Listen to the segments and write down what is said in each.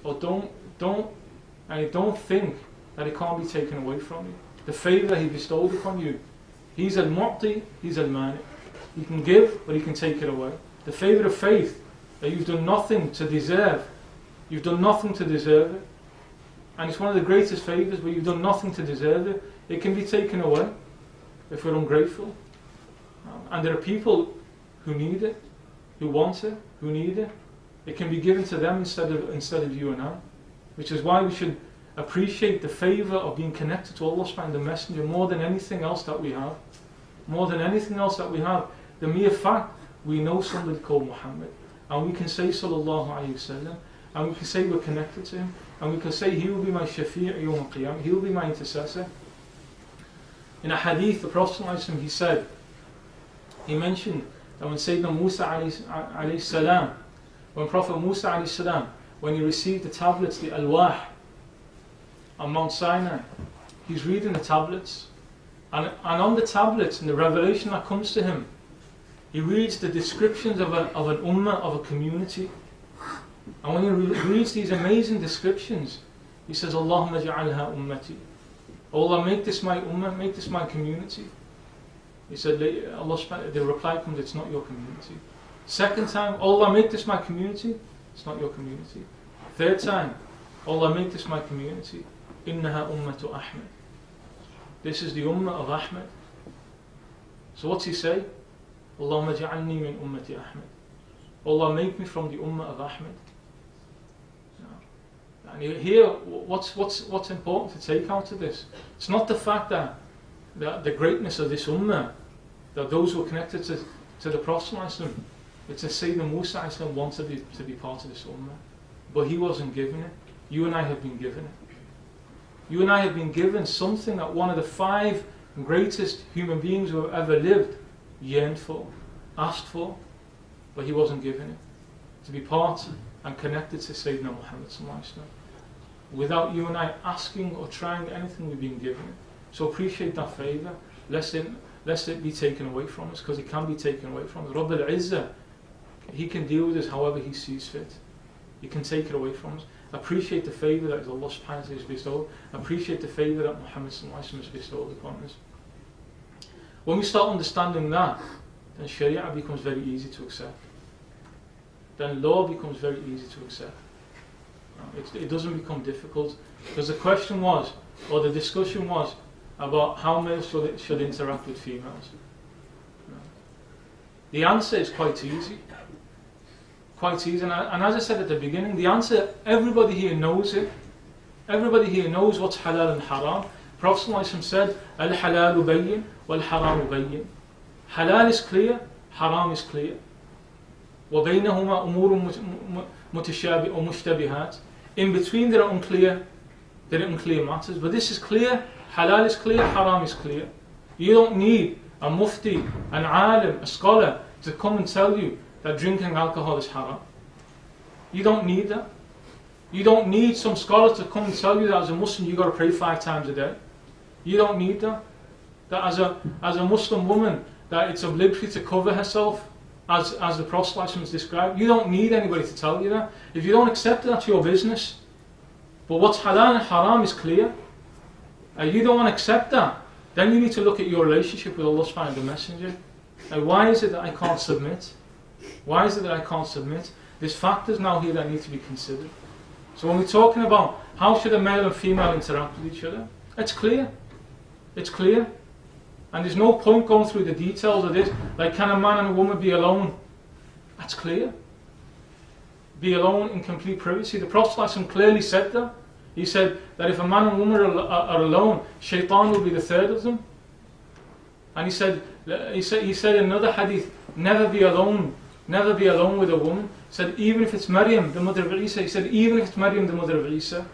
But don't think that it can't be taken away from you. The favour that He bestowed upon you, He's al-Mu'ti, He's al-Mani. He can give, but He can take it away. The favour of faith, that you've done nothing to deserve. You've done nothing to deserve it. And it's one of the greatest favours, but you've done nothing to deserve it. It can be taken away if we're ungrateful. And there are people who need it, who want it, who need it. It can be given to them instead of you and I. Which is why we should appreciate the favour of being connected to Allah subhanahu wa ta'ala, the Messenger, more than anything else that we have. More than anything else that we have. The mere fact we know somebody called Muhammad, and we can say sallallahu alayhi wasallam, and we can say we're connected to him, and we can say he will be my shafi' yawm al-qiyamah, he will be my intercessor. In a hadith, the Prophet he said, he mentioned that when Sayyidina Musa alayhi salam, when Prophet Musa alayhi salam, when he received the tablets, the alwah, on Mount Sinai, he's reading the tablets, and on the tablets, in the revelation that comes to him, he reads the descriptions of an ummah, of a community. And when he reads these amazing descriptions, he says, Allahumma ja'alha ummati. Oh Allah, make this my ummah, make this my community. He said, the reply comes, it's not your community. Second time, oh Allah, make this my community. It's not your community. Third time, oh Allah, make this my community. Innaha ummatu Ahmed. This is the ummah of Ahmed. So what's he say? Allahumma ja'alni min ummati Ahmed. Allah, make me from the ummah of Ahmed. And here, what's important to take out of this? It's not the fact that the greatness of this ummah, that those who are connected to the Prophet, it's to say that Musa wanted to be part of this ummah, but he wasn't given it. You and I have been given it. You and I have been given something that one of the 5 greatest human beings who have ever lived yearned for, asked for, but he wasn't given it. To be part and connected to Sayyidina Muhammad sallallahu alaihi wasallam. Without you and I asking or trying anything, we've been given it. So appreciate that favour, lest it be taken away from us, because it can be taken away from us. Rabb al-Izzah, He can deal with us however He sees fit. He can take it away from us. Appreciate the favour that Allah subhanahu wa ta'ala has bestowed. Appreciate the favour that Muhammad sallallahu alaihi wasallam has bestowed upon us. When we start understanding that, then Sharia becomes very easy to accept. Then law becomes very easy to accept. It doesn't become difficult, because the question was, or the discussion was, about how males should interact with females. The answer is quite easy. Quite easy, and as I said at the beginning, the answer, everybody here knows it. Everybody here knows what's halal and haram. Prophet ﷺ said, Al-halalu bayyin, wal-haramu bayyin. Halal is clear, haram is clear. وَبَيْنَهُمَا أُمُورٌ مُتَشَابِهٌ وَمُشْتَبِهَاتٌ. In between there are unclear matters, but this is clear. Halal is clear, haram is clear. You don't need a mufti, an alim, a scholar to come and tell you that drinking alcohol is haram. You don't need that. You don't need some scholar to come and tell you that as a Muslim you've got to pray 5 times a day. You don't need that. That as a Muslim woman, that it's obligatory to cover herself, as the Prophet has described. You don't need anybody to tell you that. If you don't accept it, that's your business. But what's halal and haram is clear. You don't want to accept that, then you need to look at your relationship with Allah subhanahu wa ta'ala, the Messenger. Why is it that I can't submit? Why is it that I can't submit? There's factors now here that need to be considered. So when we're talking about how should a male and female interact with each other, it's clear. It's clear. And there's no point going through the details of this. Like, can a man and a woman be alone? That's clear. Be alone in complete privacy. The Prophet clearly said that. He said that if a man and woman are alone, shaitan will be the third of them. And he said in another hadith, never be alone with a woman. He said, even if it's Maryam, the mother of Isa. He said, even if it's Maryam, the mother of Isa,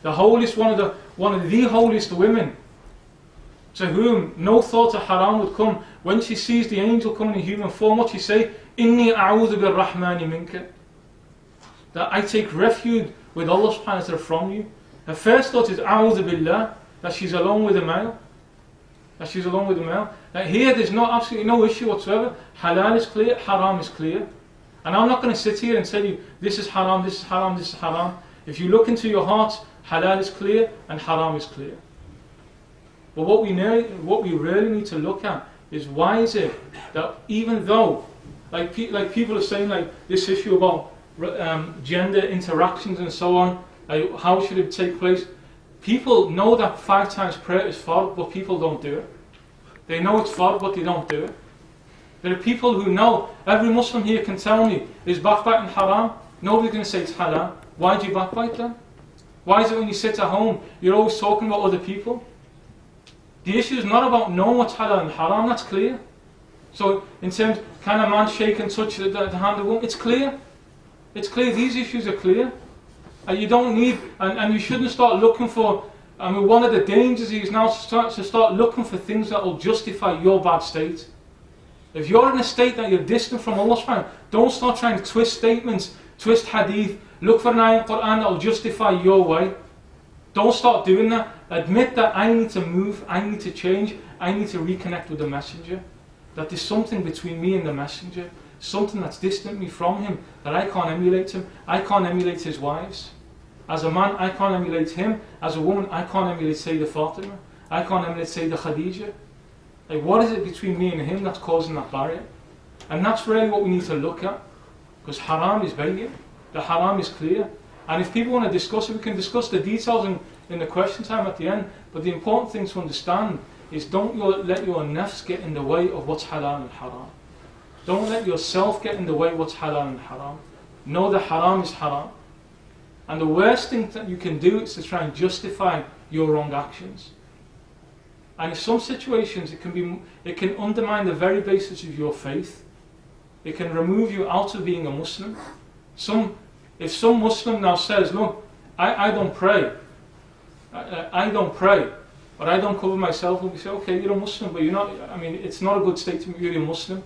the holiest, one of the holiest women, to whom no thought of haram would come. When she sees the angel coming in human form, what she say? Inni a'udhu bir-Rahmani minka. That I take refuge with Allah subhanahu wa ta'ala from you. Her first thought is a'udhu billah, that she's alone with a male. Now here there's absolutely no issue whatsoever. Halal is clear, haram is clear. And I'm not going to sit here and tell you this is haram, this is haram, this is haram. If you look into your heart, halal is clear and haram is clear. But what we really need to look at is, why is it that even though, like people are saying, like this issue about gender interactions and so on, like how should it take place? People know that 5 times prayer is fard, but people don't do it. They know it's fard, but they don't do it. There are people who know, every Muslim here can tell me, is backbiting haram? Nobody's going to say it's halal. Why do you backbite then? Why is it when you sit at home, you're always talking about other people? The issue is not about knowing what's halal and haram, that's clear. So in terms, can a man shake and touch the hand of a woman? It's clear. It's clear, these issues are clear. And you don't need, and you shouldn't start looking for, I mean, one of the dangers is now to start looking for things that will justify your bad state. If you're in a state that you're distant from Allah subhanahu, don't start trying to twist statements, twist hadith, look for an ayah in Quran that will justify your way. Don't start doing that. Admit that I need to move, I need to change, I need to reconnect with the Messenger. That there's something between me and the Messenger, something that's distant me from him, that I can't emulate him. I can't emulate his wives. As a man, I can't emulate him. As a woman, I can't emulate Sayyidah Fatima. I can't emulate Sayyidah Khadija. Like, what is it between me and him that's causing that barrier? And that's really what we need to look at. Because haram is bayyin. The haram is clear. And if people want to discuss it, we can discuss the details in the question time at the end. But the important thing to understand is, don't let your nafs get in the way of what's halal and haram. Don't let yourself get in the way of what's halal and haram. Know that haram is haram. And the worst thing that you can do is to try and justify your wrong actions. And in some situations, it can undermine the very basis of your faith. It can remove you out of being a Muslim. If some Muslim now says, look, I don't pray. I don't pray, but I don't cover myself, and we say, okay, you're a Muslim, but you're not, I mean, it's not a good statement, you're a Muslim.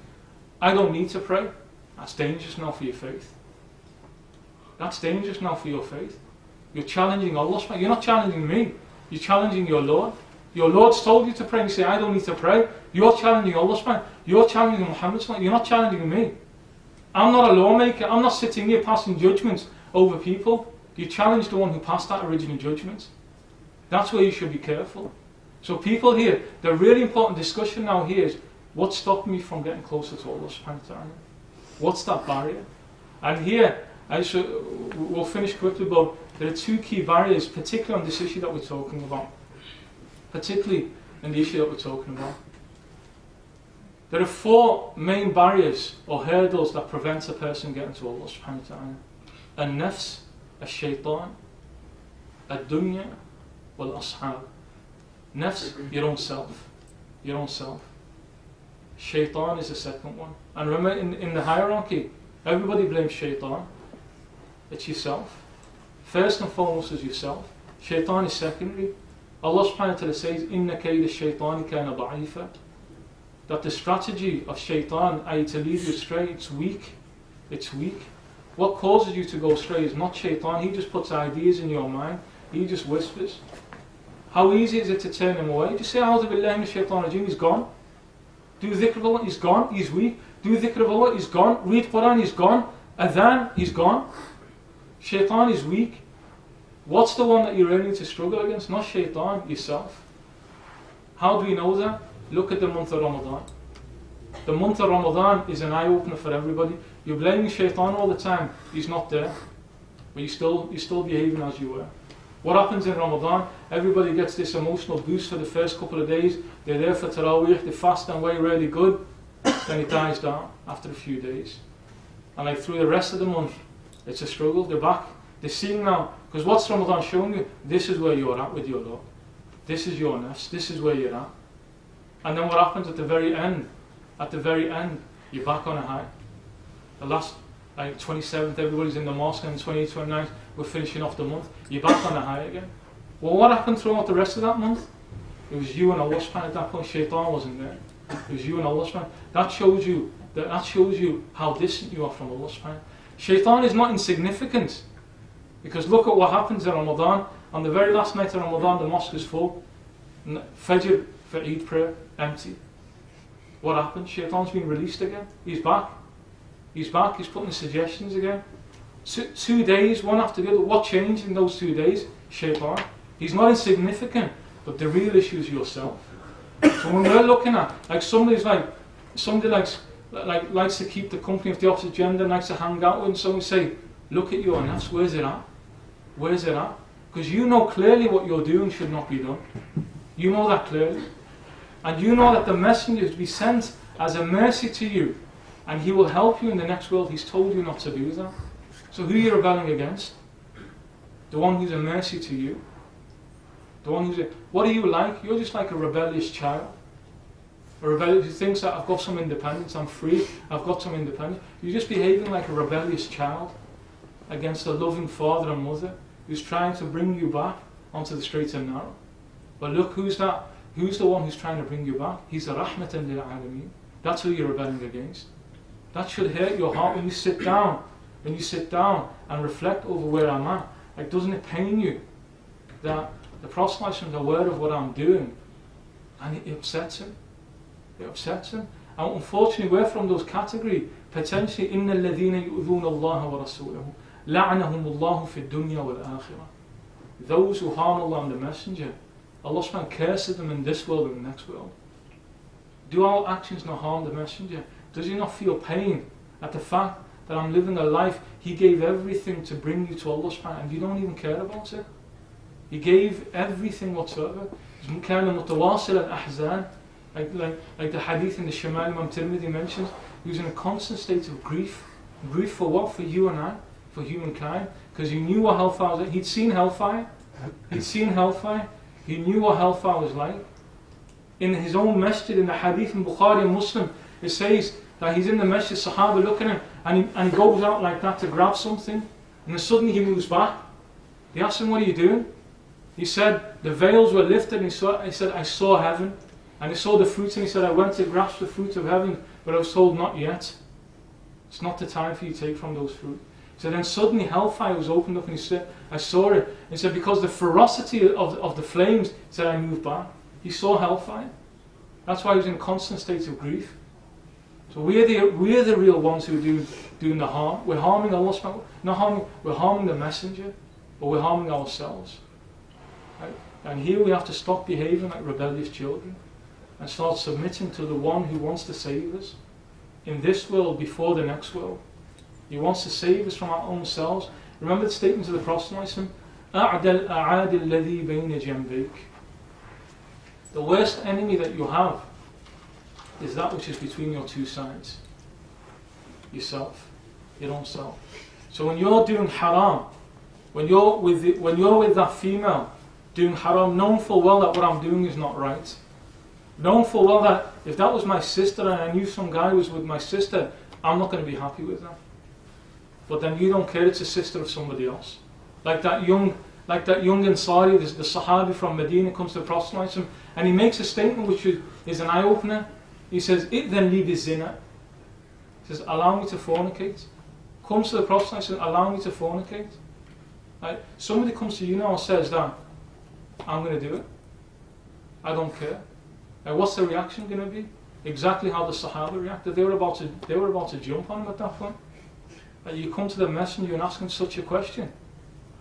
I don't need to pray. That's dangerous now for your faith. That's dangerous now for your faith. You're challenging Allah. You're not challenging me. You're challenging your Lord. Your Lord's told you to pray and you say, I don't need to pray. You're challenging Allah. You're challenging Muhammad. You're not challenging me. I'm not a lawmaker. I'm not sitting here passing judgments over people. You challenge the one who passed that original judgment. That's where you should be careful. So people here, the really important discussion now here is, what's stopping me from getting closer to Allah subhanahu wa ta'ala? What's that barrier? And here, we'll finish quickly, but there are 2 key barriers, particularly on this issue that we're talking about. Particularly in the issue that we're talking about. There are 4 main barriers or hurdles that prevent a person getting to Allah subhanahu wa ta'ala. An-nafs, ash-shaytan, ad-dunya, wal-ashab. Nafs, your own self. Your own self. Shaitan is the second one. And remember, in the hierarchy, everybody blames shaitan. It's yourself. First and foremost is yourself. Shaitan is secondary. Allah subhanahu wa ta'ala says, Inna kayda shaitani kana da'ifa. That the strategy of shaitan, i.e. to lead you astray, it's weak. It's weak. What causes you to go astray is not shaitan. He just puts ideas in your mind. He just whispers. How easy is it to turn him away? Just say, A'udhu billahi minash shaitanir rajim, he's gone. Do dhikr of Allah, he's gone, he's weak. Do dhikr of Allah, he's gone. Read Quran, he's gone. Adhan, he's gone. Shaitan is weak. What's the one that you really need to struggle against? Not shaitan, yourself. How do we know that? Look at the month of Ramadan. The month of Ramadan is an eye-opener for everybody. You're blaming shaitan all the time. He's not there. But you're still behaving as you were. What happens in Ramadan? Everybody gets this emotional boost for the first couple of days. They're there for Taraweeh, they fast and way really good. Then it dies down after a few days. And like through the rest of the month, it's a struggle. They're back. They're seeing now. Because what's Ramadan showing you? This is where you're at with your Lord. This is your nafs. This is where you're at. And then what happens at the very end? At the very end, you're back on a high. The last, like 27th, everybody's in the mosque, and 28th, 29th, we're finishing off the month. You're back on a high again. Well, what happened throughout the rest of that month? It was you and Allah subhanahu at that point. Shaitan wasn't there. It was you and Allah subhanahu. That shows you how distant you are from Allah subhanahu. Shaitan is not insignificant. Because look at what happens in Ramadan. On the very last night of Ramadan, the mosque is full. Fajr for Eid prayer, empty. What happened? Shaitan's been released again. He's back. He's back. He's putting suggestions again. Two days, one after the other. What changed in those 2 days? Shaitan. He's not insignificant, but the real issue is yourself. So when we're looking at, like somebody likes to keep the company of the opposite gender, likes to hang out with, and so we say, look at you and ask, where's it at? Where's it at? Because you know clearly what you're doing should not be done. You know that clearly. And you know that the messenger is to be sent as a mercy to you, and he will help you in the next world. He's told you not to do that. So who are you rebelling against? The one who's a mercy to you. The one who's what are you like? You're just like a rebellious child. A rebellious who thinks that I've got some independence, I'm free, I've got some independence. You're just behaving like a rebellious child against a loving father and mother who's trying to bring you back onto the straight and narrow. But look, who's that? Who's the one who's trying to bring you back? He's the rahmatan lil alameen. That's who you're rebelling against. That should hurt your heart when you sit down. When you sit down and reflect over where I'm at. Like, doesn't it pain you that the Prophet is aware of what I'm doing, and it upsets him? It upsets him. And unfortunately, we're from those category. Potentially, إِنَّ الَّذِينَ يُؤْذُونَ اللَّهَ وَرَسُولَهُ لَعَنَهُمُ اللَّهُ فِي الدُّنْيَا وَالْآخِرَةِ. Those who harm Allah and the Messenger, Allah subhanahu curses them in this world and the next world. Do our actions not harm the Messenger? Does he not feel pain at the fact that I'm living a life? He gave everything to bring you to Allah subhanahu, and you don't even care about it. He gave everything whatsoever. كَانَ مُتَوَاصِلَ الْأَحْزَانِ, like the hadith in the Shamal Imam Tirmidhi mentions, he was in a constant state of grief. Grief for what? For you and I, for humankind, because he knew what hellfire was like. He'd seen hellfire. He knew what hellfire was like. In his own masjid, in the hadith in Bukhari and Muslim, it says that he's in the masjid, Sahaba looking at him, and he goes out like that to grab something, and then suddenly he moves back. They asked him, what are you doing? He said, the veils were lifted, and he said, I saw heaven, and I saw the fruits, and he said, I went to grasp the fruit of heaven, but I was told, not yet. It's not the time for you to take from those fruit. So then suddenly hellfire was opened up, and he said, I saw it. He said, because the ferocity of the flames, he said, I moved back. He saw hellfire. That's why he was in constant state of grief. So we're the real ones who are doing the harm. We're harming Allah, we're harming the Messenger, but we're harming ourselves. Right? And here we have to stop behaving like rebellious children and start submitting to the one who wants to save us in this world before the next world. He wants to save us from our own selves. Remember the statements of the Prophet ﷺ, أَعْدَ الْأَعَادِ الَّذِي بَيْنَ جَنْبَيْكَ. The worst enemy that you have is that which is between your two sides. Yourself, your own self. So when you're doing haram, when you're with that female doing haram, knowing full well that what I'm doing is not right, knowing full well that if that was my sister and I knew some guy was with my sister, I'm not going to be happy with that. But then you don't care, it's a sister of somebody else. Like that young Ansari, the Sahabi from Medina, comes to the Prophet and he makes a statement which is an eye-opener. He says, "Idhan li bizina." He says, allow me to fornicate. Comes to the Prophet and says, allow me to fornicate. Right? Somebody comes to you now and says that, I'm going to do it. I don't care. What's the reaction going to be? Exactly how the Sahaba reacted. They were about to jump on him at that point. You come to the Messenger and ask him such a question.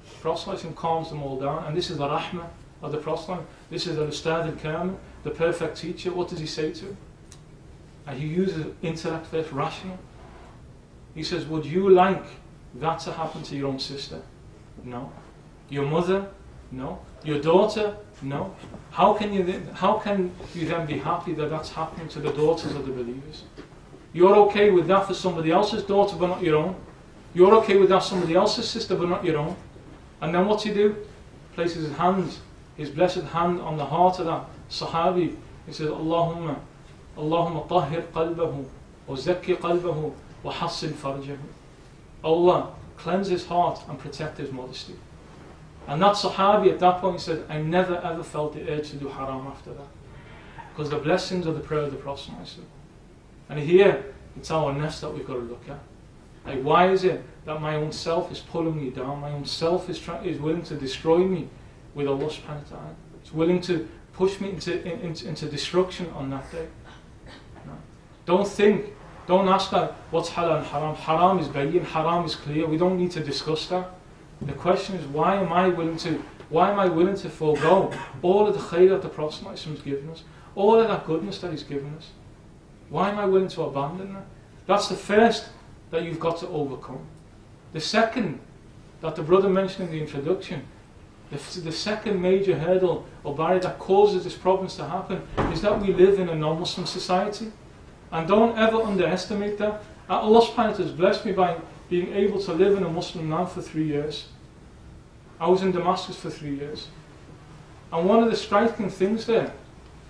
The Prophet calms them all down, and this is the rahmah of the Prophet. This is the Ustad al-Kamil, the perfect teacher. What does he say to him? And he uses intellect first, rational. He says, would you like that to happen to your own sister? No. Your mother? No. Your daughter? No. How can you then be happy that that's happening to the daughters of the believers? You're okay with that for somebody else's daughter but not your own. You're okay with that somebody else's sister but not your own. And then what's he do? Places his hand, his blessed hand on the heart of that Sahabi. He says, Allahumma tahhir qalbahu wa zakki qalbahu wa hassin farjahu. Allah, cleanse his heart and protect his modesty. And that Sahabi at that point said, I never ever felt the urge to do haram after that. Because the blessings of the prayer of the Prophet. And here, it's our nest that we've got to look at. Like, why is it that my own self is pulling me down? My own self is willing to destroy me with Allah subhanahu wa ta'ala. It's willing to push me into destruction on that day. No. Don't think Don't ask that, what's halal and haram? Haram is bayyin, haram is clear. We don't need to discuss that. The question is, why am I willing to forego all of the khair that the Prophet has given us, all of that goodness that he's given us? Why am I willing to abandon that? That's the first that you've got to overcome. The second, that the brother mentioned in the introduction, the second major hurdle or barrier that causes this problems to happen is that we live in a non-Muslim society. And don't ever underestimate that. Allah subhanahu wa ta'ala has blessed me by being able to live in a Muslim land for 3 years. I was in Damascus for 3 years. And one of the striking things there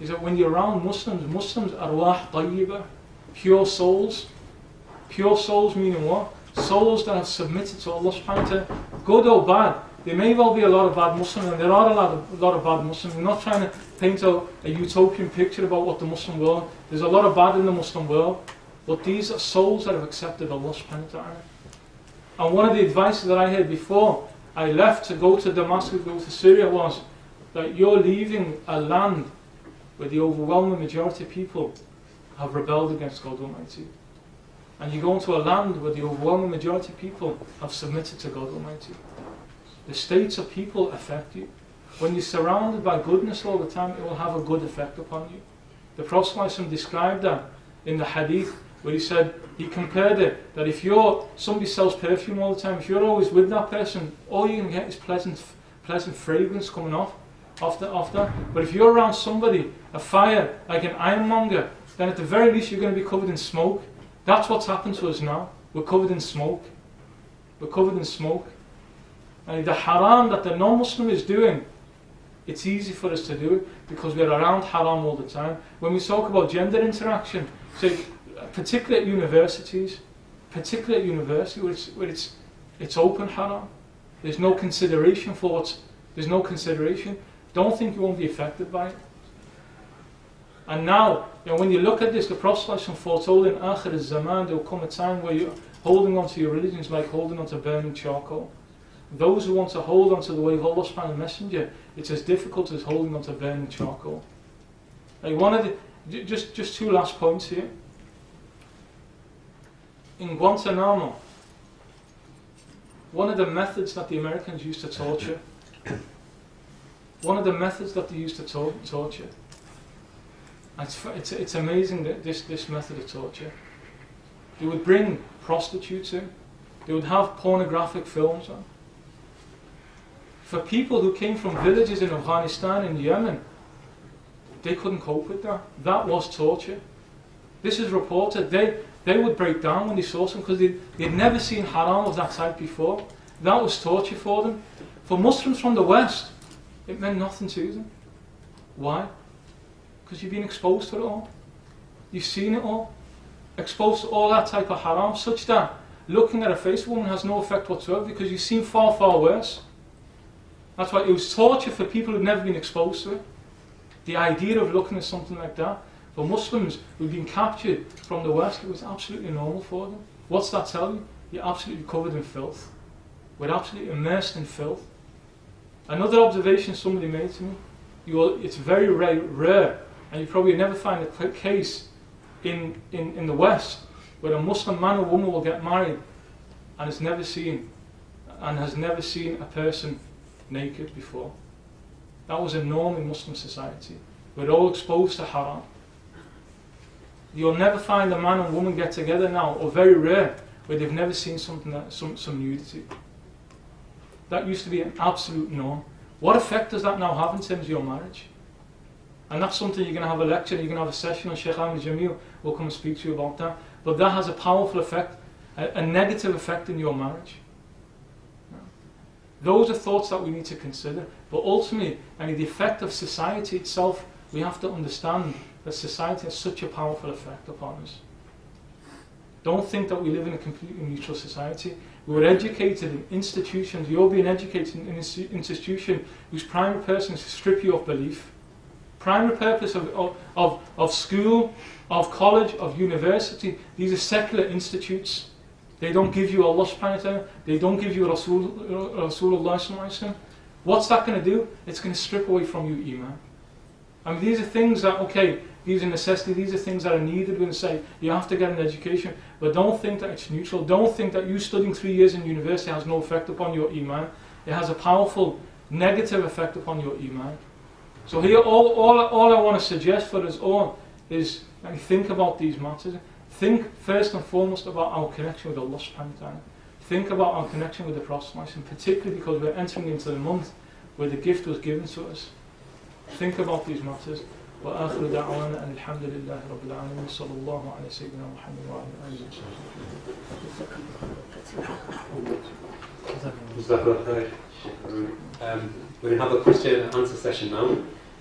is that when you're around Muslims, arwah tayyiba, pure souls. Pure souls meaning what? Souls that have submitted to Allah subhanahu wa ta'ala, good or bad. There may well be a lot of bad Muslims, and there are a lot of bad Muslims. We're not trying to paint a utopian picture about what the Muslim world. There's a lot of bad in the Muslim world, but these are souls that have accepted Allah subhanahu wa ta'ala. And one of the advices that I heard before I left to go to Damascus, go to Syria, was that you're leaving a land where the overwhelming majority of people have rebelled against God Almighty. And you go into a land where the overwhelming majority of people have submitted to God Almighty. The states of people affect you. When you're surrounded by goodness all the time, it will have a good effect upon you. The Prophet ﷺ described that in the hadith, where he said, he compared it, that if somebody sells perfume all the time, if you're always with that person, all you can get is pleasant fragrance coming off that. But if you're around somebody, a fire, like an ironmonger, then at the very least you're going to be covered in smoke. That's what's happened to us now. We're covered in smoke. We're covered in smoke. And the haram that the non-Muslim is doing, it's easy for us to do it because we're around haram all the time. When we talk about gender interaction, say, particularly at universities, where it's open haram. There's no consideration for what's, there's no consideration. Don't think you won't be affected by it. And now, when you look at this, the Prophet foretold in Akhir al-Zaman, there will come a time where you're holding on to your religion is like holding on to burning charcoal. Those who want to hold on to the way of Allah subhanahu wa ta'ala messenger, it's as difficult as holding on to burning charcoal. Like one of the, just two last points here. In Guantanamo, one of the methods that the Americans used to torture, it's amazing that this method of torture. They would bring prostitutes in, they would have pornographic films on. For people who came from villages in Afghanistan and Yemen, they couldn't cope with that. That was torture. This is reported. They would break down when they saw something because they'd never seen haram of that type before. That was torture for them. For Muslims from the West, it meant nothing to them. Why? Because you've been exposed to it all. You've seen it all. Exposed to all that type of haram, such that looking at a face of a woman has no effect whatsoever because you've seen far, far worse. That's why it was torture for people who've never been exposed to it. The idea of looking at something like that, for Muslims who've been captured from the West, it was absolutely normal for them. What's that tell you? You're absolutely covered in filth. We're absolutely immersed in filth. Another observation somebody made to me, it's very rare, and you probably never find a case in the West where a Muslim man or woman will get married and has never seen a person naked before. That was a norm in Muslim society. We're all exposed to haram. You'll never find a man and woman get together now, or very rare, where they've never seen something some nudity. That used to be an absolute norm. What effect does that now have in terms of your marriage? And that's something you're going to have a lecture, you're going to have a session on. Sheikh Ahmed Jamil will come and speak to you about that. But that has a powerful effect, a negative effect in your marriage. Those are thoughts that we need to consider. But ultimately, the effect of society itself, we have to understand that society has such a powerful effect upon us. Don't think that we live in a completely neutral society. We were educated in institutions. You're being educated in an institution whose primary purpose is to strip you of belief. Primary purpose of school, of college, of university, these are secular institutes. They don't give you Allah subhanahu wa ta'ala. They don't give you Rasulullah sallallahu alaihi wasallam. What's that going to do? It's going to strip away from you iman. I mean, these are things that, okay, these are necessity, these are things that are needed within society. You have to get an education, but don't think that it's neutral. Don't think that you studying 3 years in university has no effect upon your iman. It has a powerful negative effect upon your iman. So here, all I want to suggest for us all is think about these matters. Think first and foremost about our connection with Allah subhanahu wa ta'ala. Think about our connection with the Prophet, and particularly because we're entering into the month where the gift was given to us. Think about these matters. وآخر دعوانا أن الحمد لله رب العالمين صلى الله على سيدنا محمد وعلى آله وصحبه. We're going to have a question and answer session now.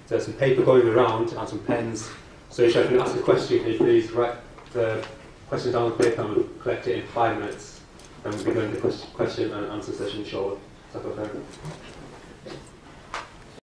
There's some paper going around and some pens. So if I can ask a question, can you please write the question down on paper and we'll collect it in 5 minutes. Then we'll be doing the question and answer session shortly. Is that okay?